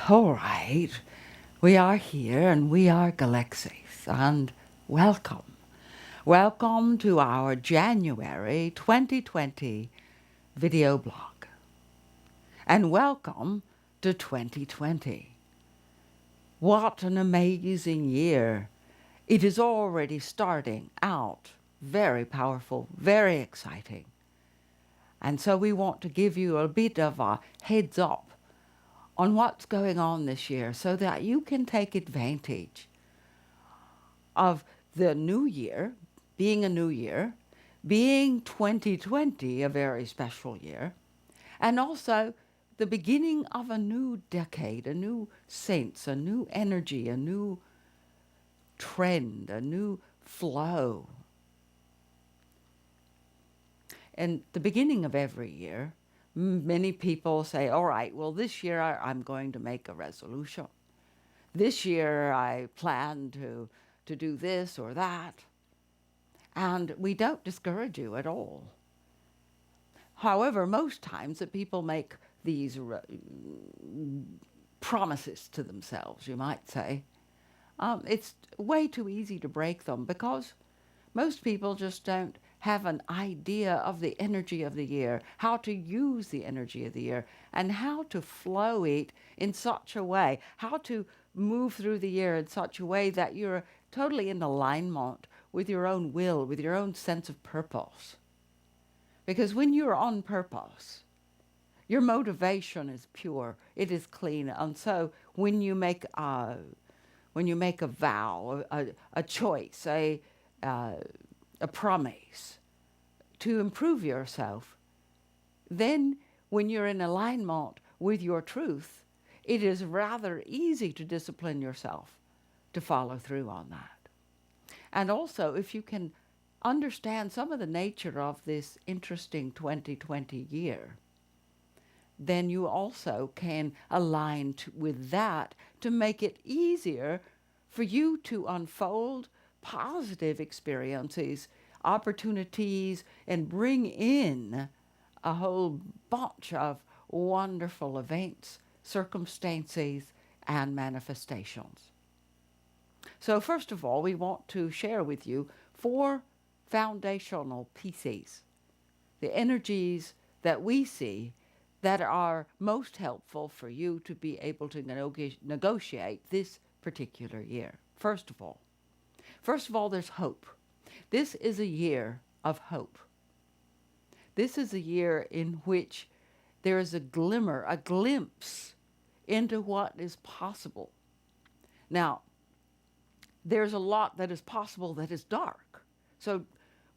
All right, we are here and we are Galexis, and welcome. Welcome to our January 2020 video blog. And welcome to 2020. What an amazing year. It is already starting out very powerful, very exciting. And so we want to give you a bit of a heads up on what's going on this year so that you can take advantage of the new year, being a new year, being 2020 a very special year, and also the beginning of a new decade, a new sense, a new energy, a new trend, a new flow. And the beginning of every year, many people say, all right, well, this year I'm going to make a resolution. This year I plan to do this or that. And we don't discourage you at all. However, most times that people make these promises to themselves, you might say, it's way too easy to break them because most people just don't have an idea of the energy of the year, how to use the energy of the year, and how to flow it in such a way, how to move through the year in such a way that you're totally in alignment with your own will, with your own sense of purpose. Because when you're on purpose, your motivation is pure, it is clean, and so when you make a vow, a choice, a promise to improve yourself, then when you're in alignment with your truth, it is rather easy to discipline yourself to follow through on that. And also, if you can understand some of the nature of this interesting 2020 year, then you also can align with that to make it easier for you to unfold positive experiences, opportunities, and bring in a whole bunch of wonderful events, circumstances, and manifestations. So first of all, we want to share with you 4 foundational pieces, the energies that we see that are most helpful for you to be able to negotiate this particular year. First of all, there's hope. This is a year of hope. This is a year in which there is a glimmer, a glimpse into what is possible. Now, there's a lot that is possible that is dark. So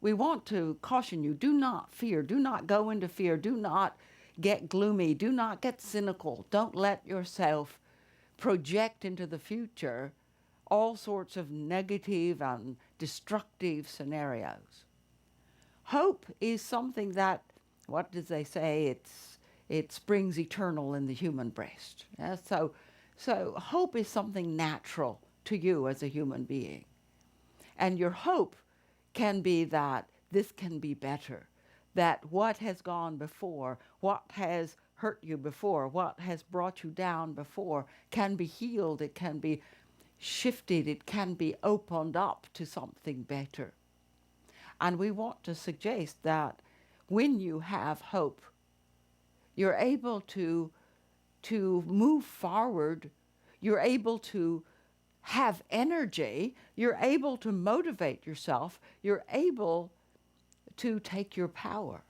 we want to caution you, do not fear, do not go into fear, do not get gloomy, do not get cynical, don't let yourself project into the future all sorts of negative and destructive scenarios. Hope is something that, what did they say, it springs eternal in the human breast. Yeah? So hope is something natural to you as a human being. And your hope can be that this can be better, that what has gone before, what has hurt you before, what has brought you down before can be healed, it can be shifted, it can be opened up to something better. And we want to suggest that when you have hope, you're able to move forward, you're able to have energy, you're able to motivate yourself, you're able to take your power.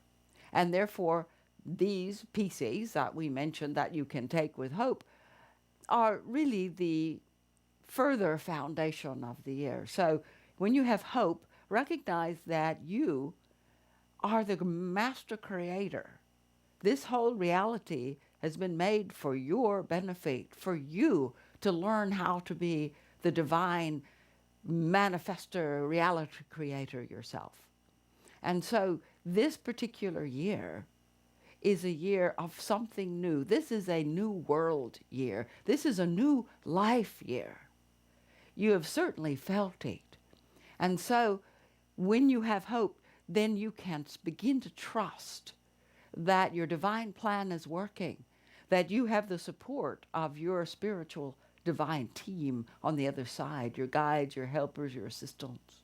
And therefore, these pieces that we mentioned that you can take with hope are really the further foundation of the year. So when you have hope, recognize that you are the master creator. This whole reality has been made for your benefit, for you to learn how to be the divine manifestor, reality creator yourself. And so this particular year is a year of something new. This is a new world year. This is a new life year. You have certainly felt it. And so when you have hope, then you can begin to trust that your divine plan is working, that you have the support of your spiritual divine team on the other side, your guides, your helpers, your assistants.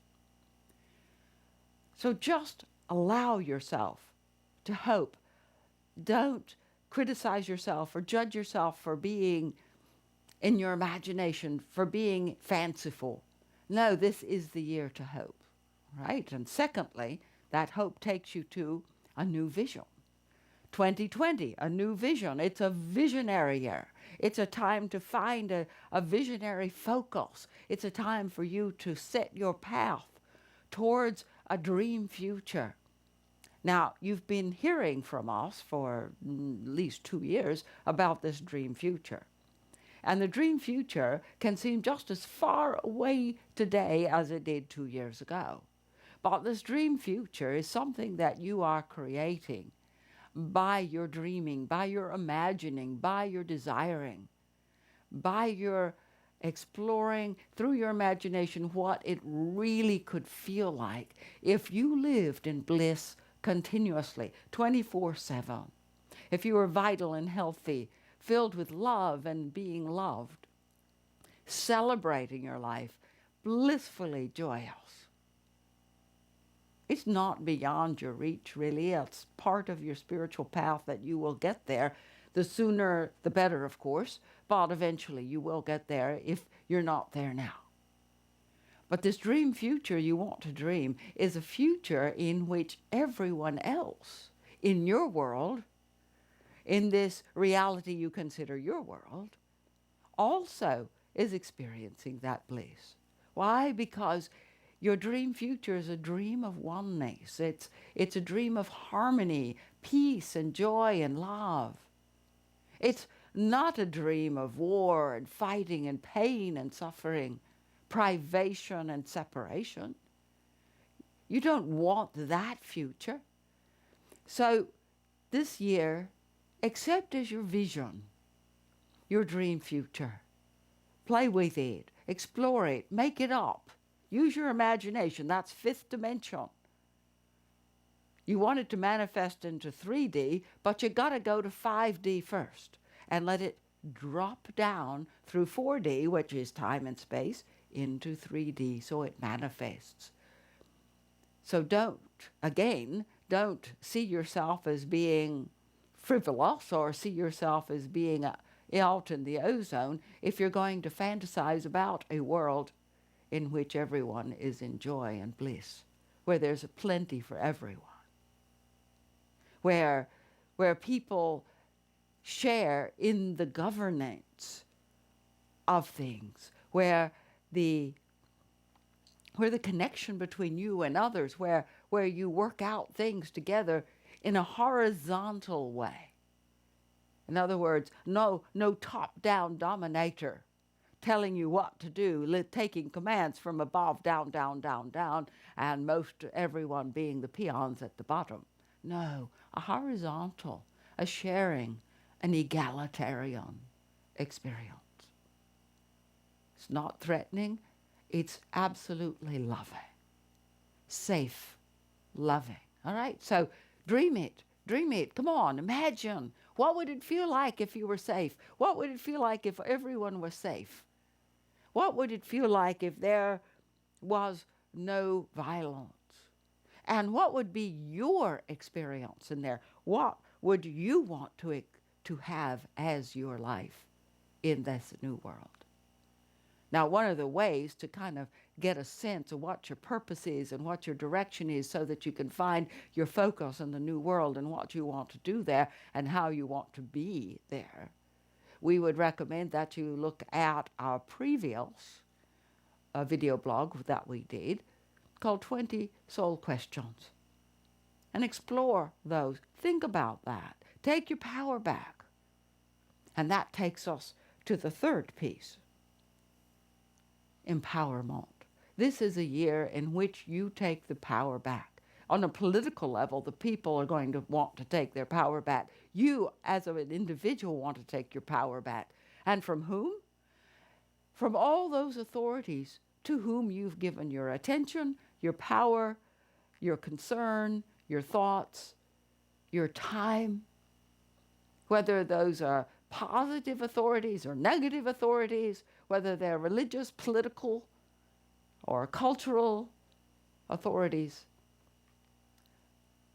So just allow yourself to hope. Don't criticize yourself or judge yourself for being in your imagination, for being fanciful. No, this is the year to hope, right? And secondly, that hope takes you to a new vision. 2020, a new vision. It's a visionary year. It's a time to find a visionary focus. It's a time for you to set your path towards a dream future. Now, you've been hearing from us for at least 2 years about this dream future. And the dream future can seem just as far away today as it did 2 years ago. But this dream future is something that you are creating by your dreaming, by your imagining, by your desiring, by your exploring through your imagination what it really could feel like if you lived in bliss continuously, 24/7. If you were vital and healthy, filled with love and being loved, celebrating your life, blissfully joyous. It's not beyond your reach, really. It's part of your spiritual path that you will get there. The sooner, the better, of course, but eventually you will get there if you're not there now. But this dream future you want to dream is a future in which everyone else in your world, in this reality you consider your world, also is experiencing that bliss. Why? Because your dream future is a dream of oneness. It's a dream of harmony, peace and joy and love. It's not a dream of war and fighting and pain and suffering, privation and separation. You don't want that future. So this year, accept as your vision, your dream future. Play with it, explore it, make it up. Use your imagination. That's fifth dimension. You want it to manifest into 3D, but you got to go to 5D first and let it drop down through 4D, which is time and space, into 3D so it manifests. So don't see yourself as being frivolous or see yourself as being out in the ozone if you're going to fantasize about a world in which everyone is in joy and bliss, where there's a plenty for everyone, where people share in the governance of things, where the connection between you and others, where you work out things together in a horizontal way. In other words, no top-down dominator telling you what to do, taking commands from above, down, down, down, down, and most everyone being the peons at the bottom. No, a horizontal, a sharing, an egalitarian experience. It's not threatening, it's absolutely loving, safe, loving. All right, so dream it. Come on, imagine. What would it feel like if you were safe? What would it feel like if everyone was safe? What would it feel like if there was no violence? And what would be your experience in there? What would you want to have as your life in this new world? Now, one of the ways to kind of get a sense of what your purpose is and what your direction is so that you can find your focus in the new world and what you want to do there and how you want to be there, we would recommend that you look at our previous video blog that we did called 20 Soul Questions and explore those. Think about that. Take your power back. And that takes us to the third piece. Empowerment. This is a year in which you take the power back. On a political level, the people are going to want to take their power back. You, as an individual, want to take your power back. And from whom? From all those authorities to whom you've given your attention, your power, your concern, your thoughts, your time. Whether those are positive authorities or negative authorities, whether they're religious, political, or cultural authorities.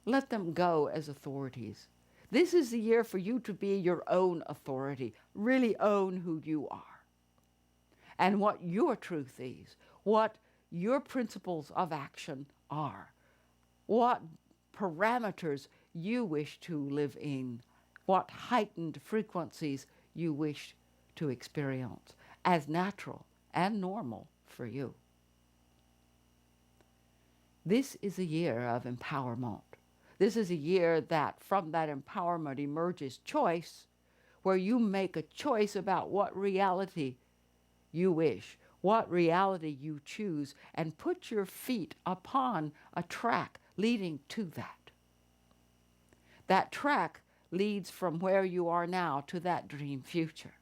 Let them go as authorities. This is the year for you to be your own authority, really own who you are and what your truth is, what your principles of action are, what parameters you wish to live in, what heightened frequencies you wish to experience as natural and normal for you. This is a year of empowerment. This is a year that from that empowerment emerges choice, where you make a choice about what reality you wish, what reality you choose, and put your feet upon a track leading to that. That track leads from where you are now to that dream future.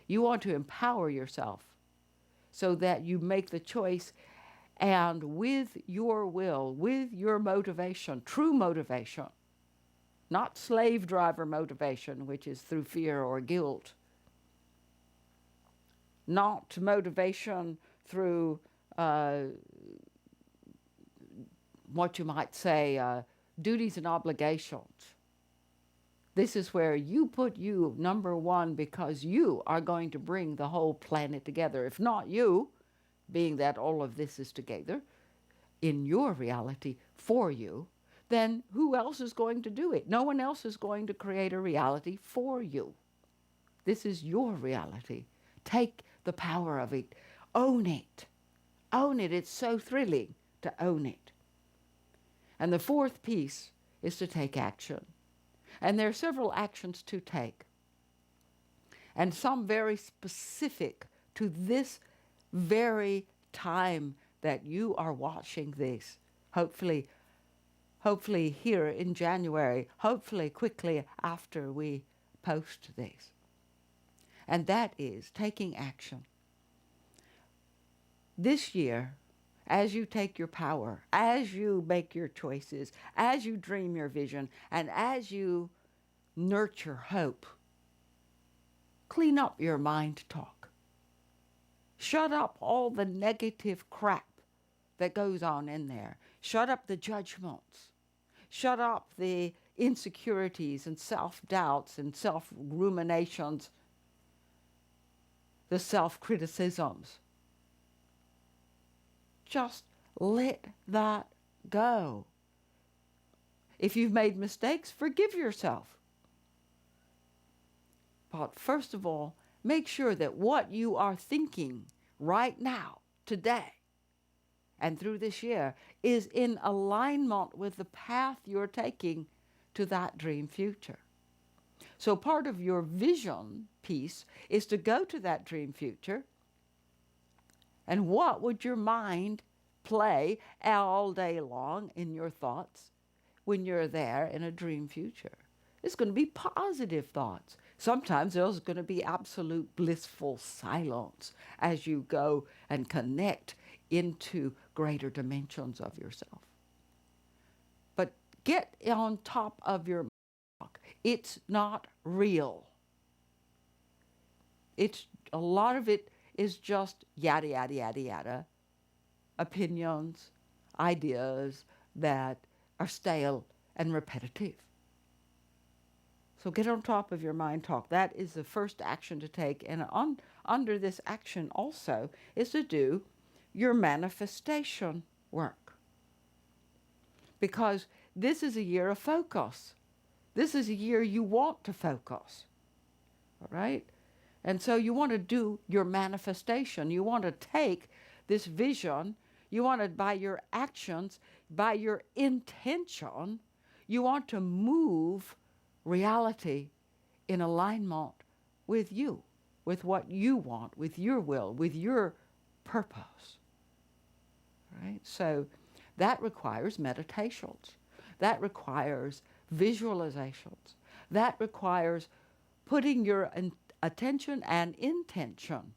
You want to empower yourself so that you make the choice, and with your will, with your motivation, true motivation, not slave driver motivation, which is through fear or guilt, not motivation through what you might say, duties and obligations. This is where you put you number one, because you are going to bring the whole planet together. If not you, being that all of this is together in your reality for you, then who else is going to do it? No one else is going to create a reality for you. This is your reality. Take the power of it. Own it. Own it. It's so thrilling to own it. And the fourth piece is to take action. And there are several actions to take, and some very specific to this very time that you are watching this. Hopefully here in January, hopefully quickly after we post this. And that is taking action. This year, as you take your power, as you make your choices, as you dream your vision, and as you nurture hope, clean up your mind talk. Shut up all the negative crap that goes on in there. Shut up the judgments. Shut up the insecurities and self-doubts and self-ruminations, the self-criticisms. Just let that go. If you've made mistakes, forgive yourself. But first of all, make sure that what you are thinking right now, today, and through this year is in alignment with the path you're taking to that dream future. So part of your vision piece is to go to that dream future. And what would your mind play all day long in your thoughts when you're there in a dream future? It's going to be positive thoughts. Sometimes there's going to be absolute blissful silence as you go and connect into greater dimensions of yourself. But get on top of your talk. It's not real. It's a lot of it is just yada, yada, yada, yada. Opinions, ideas that are stale and repetitive. So get on top of your mind talk. That is the first action to take. And under this action also is to do your manifestation work. Because this is a year of focus. This is a year you want to focus. All right? And so you want to do your manifestation. You want to take this vision. You want to, by your actions, by your intention, you want to move reality in alignment with you, with what you want, with your will, with your purpose. Right? So that requires meditations. That requires visualizations. That requires putting your attention and intention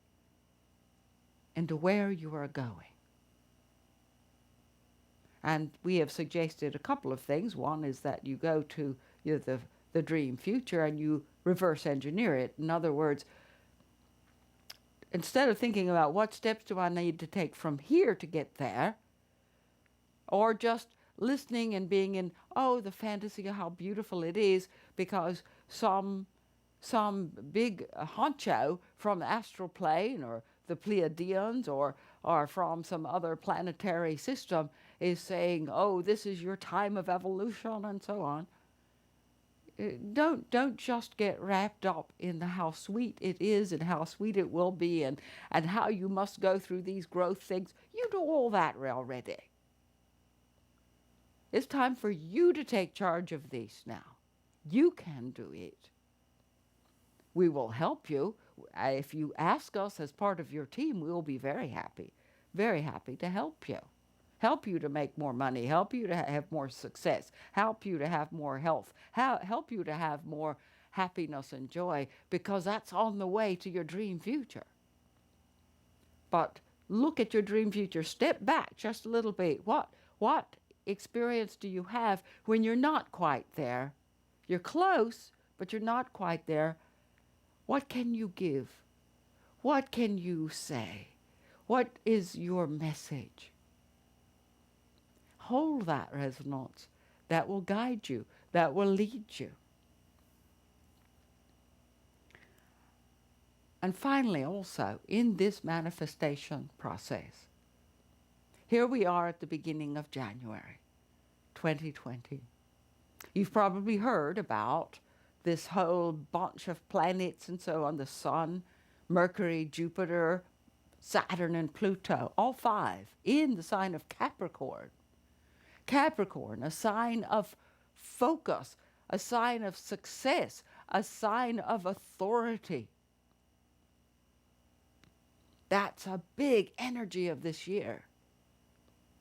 into where you are going. And we have suggested a couple of things. One is that you go to the the dream future and you reverse engineer it. In other words, instead of thinking about what steps do I need to take from here to get there, or just listening and being in, oh, the fantasy of how beautiful it is because some big honcho from the astral plane or the Pleiadians or from some other planetary system is saying, oh, this is your time of evolution and so on. Don't just get wrapped up in the how sweet it is and how sweet it will be and how you must go through these growth things. You do all that already. It's time for you to take charge of this now. You can do it. We will help you. If you ask us as part of your team, we will be very happy to help you. Help you to make more money, help you to have more success, help you to have more health, help you to have more happiness and joy, because that's on the way to your dream future. But look at your dream future. Step back just a little bit. What experience do you have when you're not quite there? You're close, but you're not quite there. What can you give? What can you say? What is your message? Hold that resonance. That will guide you. That will lead you. And finally, also, in this manifestation process, here we are at the beginning of January 2020. You've probably heard about this whole bunch of planets and so on, the Sun, Mercury, Jupiter, Saturn, and Pluto, all 5 in the sign of Capricorn. Capricorn, a sign of focus, a sign of success, a sign of authority. That's a big energy of this year.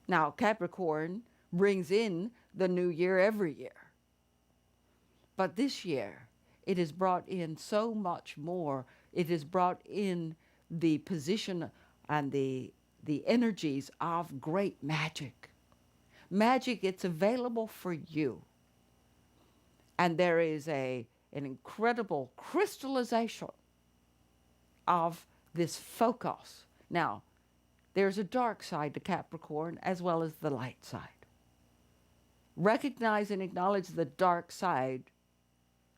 Now, Capricorn brings in the new year every year. But this year, it has brought in so much more. It has brought in the position and the energies of great magic. Magic, it's available for you. And there is an incredible crystallization of this focus. Now, there's a dark side to Capricorn as well as the light side. Recognize and acknowledge the dark side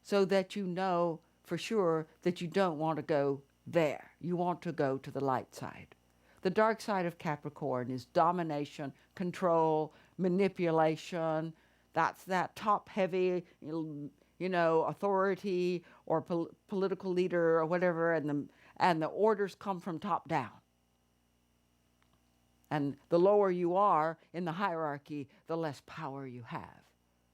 so that you know for sure that you don't want to go there. You want to go to the light side. The dark side of Capricorn is domination, control, manipulation. That's that top-heavy, authority or political leader or whatever, and the orders come from top down. And the lower you are in the hierarchy, the less power you have,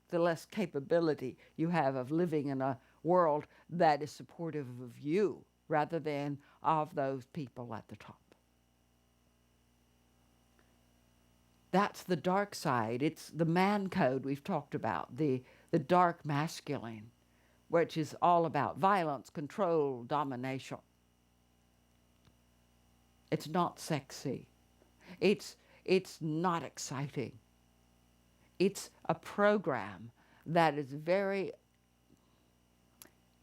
the less capability you have of living in a world that is supportive of you rather than of those people at the top. That's the dark side. It's the man code we've talked about, the dark masculine, which is all about violence, control, domination. It's not sexy. It's not exciting. It's a program that is very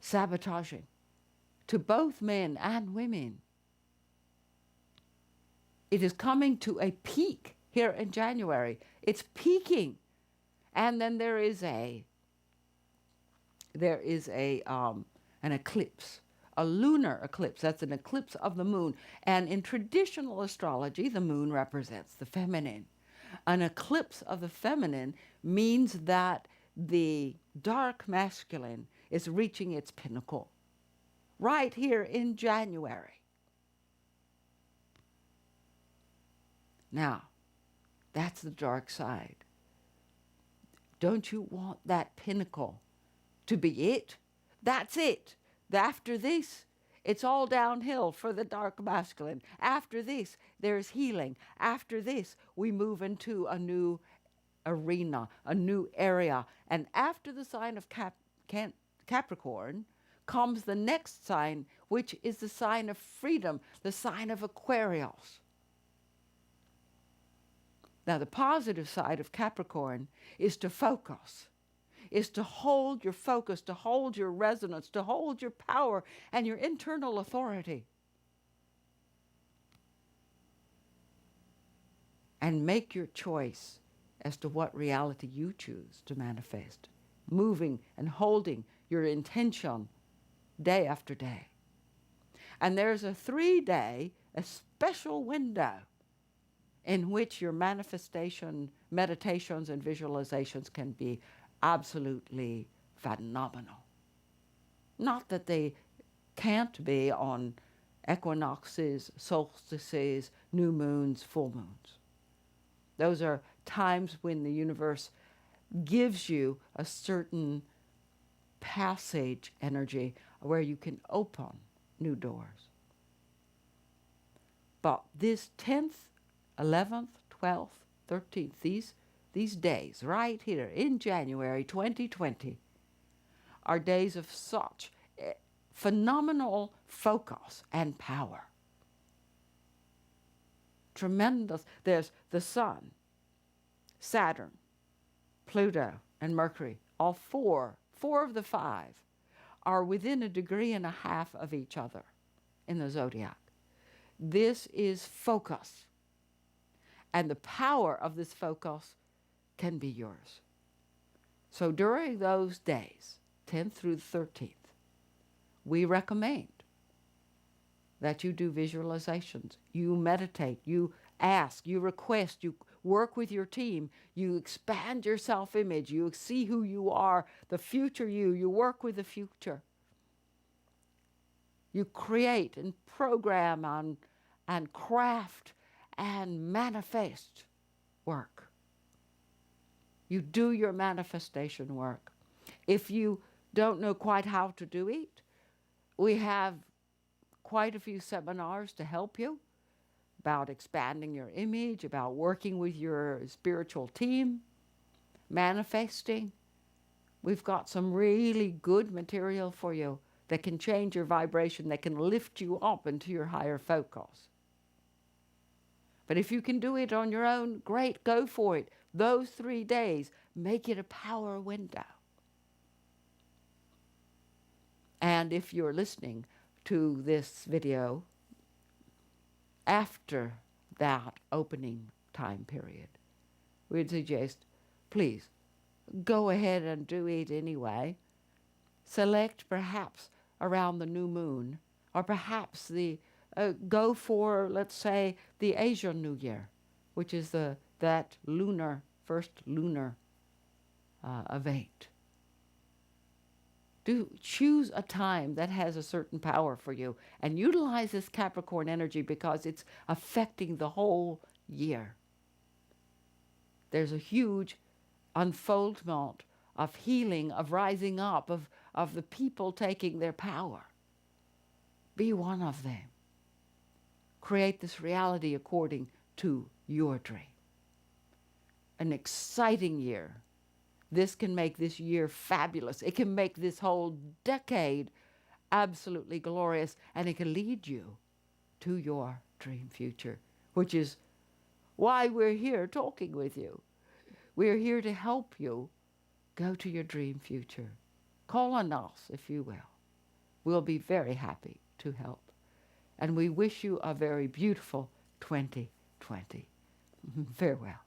sabotaging to both men and women. It is coming to a peak here in January. It's peaking. And then there is an eclipse, a lunar eclipse. That's an eclipse of the moon. And in traditional astrology, the moon represents the feminine. An eclipse of the feminine means that the dark masculine is reaching its pinnacle right here in January. Now, that's the dark side. Don't you want that pinnacle to be it? That's it. After this, it's all downhill for the dark masculine. After this, there's healing. After this, we move into a new arena, a new area. And after the sign of Capricorn comes the next sign, which is the sign of freedom, the sign of Aquarius. Now, the positive side of Capricorn is to focus, is to hold your focus, to hold your resonance, to hold your power and your internal authority. And make your choice as to what reality you choose to manifest, moving and holding your intention day after day. And there's a 3-day, a special window in which your manifestation, meditations, and visualizations can be absolutely phenomenal. Not that they can't be on equinoxes, solstices, new moons, full moons. Those are times when the universe gives you a certain passage energy where you can open new doors. But this 10th, 11th, 12th, 13th, these days right here in January 2020 are days of such phenomenal focus and power. Tremendous. There's the Sun, Saturn, Pluto, and Mercury. All four of the 5 are within 1.5 degrees of each other in the zodiac. This is focus. And the power of this focus can be yours. So during those days, 10th through the 13th, we recommend that you do visualizations, you meditate, you ask, you request, you work with your team, you expand your self-image, you see who you are, the future you work with the future. You create and program and craft and manifest work. You do your manifestation work. If you don't know quite how to do it, we have quite a few seminars to help you about expanding your image, about working with your spiritual team, manifesting. We've got some really good material for you that can change your vibration, that can lift you up into your higher focus. But if you can do it on your own, great, go for it. Those 3 days, make it a power window. And if you're listening to this video after that opening time period, we'd suggest, please, go ahead and do it anyway. Select perhaps around the new moon, or perhaps go for, let's say, the Asian New Year, which is that first lunar event. Do choose a time that has a certain power for you and utilize this Capricorn energy because it's affecting the whole year. There's a huge unfoldment of healing, of rising up, of the people taking their power. Be one of them. Create this reality according to your dream. An exciting year. This can make this year fabulous. It can make this whole decade absolutely glorious, and it can lead you to your dream future, which is why we're here talking with you. We're here to help you go to your dream future. Call on us, if you will. We'll be very happy to help. And we wish you a very beautiful 2020. Farewell.